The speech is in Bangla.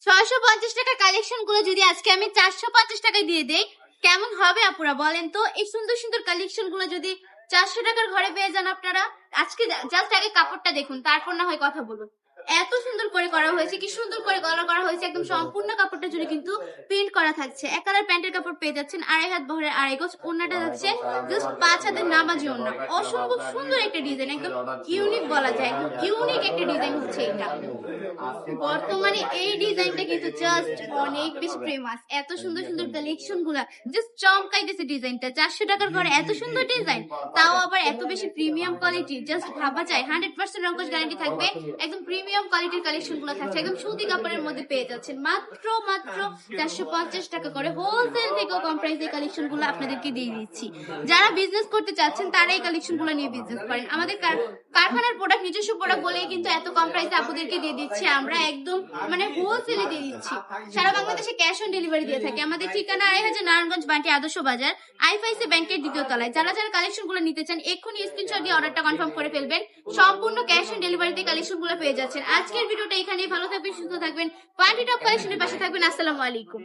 650 টাকা কালেকশন গুলো যদি আজকে আমি 450 টাকায় দিয়ে দেই কেমন হবে আপুরা বলেন তো? এই সুন্দর সুন্দর কালেকশন গুলো যদি 400 টাকার ঘরে পেয়ে যান আপনারা, আজকে জাস্ট আগে কাপড়টা দেখুন, তারপর না হয় কথা বলুন। এত সুন্দর করে করা হয়েছে, কি সুন্দর করে গলা করা হয়েছে, একদম সম্পূর্ণ কাপড়টা জুড়ে কিন্তু প্রিন্ট করা থাকছে। এক কালার প্যান্টের কাপড় পেয়ে যাচ্ছেন, 2.5 হাত বহরের 2.5 গজ ওড়নাটা যাচ্ছে জাস্ট 5 হাতের নামাজি ওড়না। অসম্ভব সুন্দর একটা ডিজাইন, একদম ইউনিক বলা যায়, একদম ইউনিক একটা ডিজাইন হচ্ছে এটা। বর্তমানে এই ডিজাইনটা কিন্তু জাস্ট অনেক বেশি ফেমাস। এত সুন্দর সুন্দর কালেকশন গুলা জাস্ট চমকাইতেছে ডিজাইনটা। 400 টাকার ঘরে এত সুন্দর ডিজাইন, তাও আবার এত বেশি প্রিমিয়াম কোয়ালিটি, জাস্ট ভাবা যায়। 100% রঙ্কশ গ্যারান্টি থাকবে, একদম প্রিমিয়াম কোয়ালিটির কালেকশন গুলো থাকছে, একদম সুতি কাপড়ের মধ্যে পেয়ে যাচ্ছেন মাত্র 450 টাকা করে। হোলসেল থেকেও কম প্রাইসে কালেকশন গুলো আপনাদেরকে দিয়ে দিচ্ছি। যারা বিজনেস করতে চাচ্ছেন তারা এই কালেকশন গুলো নিয়ে বিজনেস করেন। আমাদের কারখানার প্রোডাক্ট, নিজস্ব প্রোডাক্ট বলেই কিন্তু এত কম প্রাইসে আপনাদেরকে দিয়ে দিচ্ছি আমরা, একদম মানে হোলসেলে দিয়ে দিচ্ছি। সারা বাংলাদেশে ক্যাশ অন ডেলিভারি দিয়ে থাকি। আমাদের ঠিকানা 2.5 নারায়ণগঞ্জ বান্টি আদর্শ বাজার, আইফাইসি ব্যাংকের দ্বিতীয় তলায়। যারা যারা কালেকশন গুলো নিতে চান এক্ষুনি স্ক্রিনশট দিয়ে অর্ডারটা কনফার্ম করে ফেলবেন। সম্পূর্ণ ক্যাশ অন ডেলিভারিতে কালেকশন গুলো পেয়ে যাচ্ছেন। আজকের ভিডিওটা এখানেই। ভালো থাকবেন, সুস্থ থাকবেন, বান্টি টপ কালেকশনের পাশে থাকবেন। আসসালামু আলাইকুম।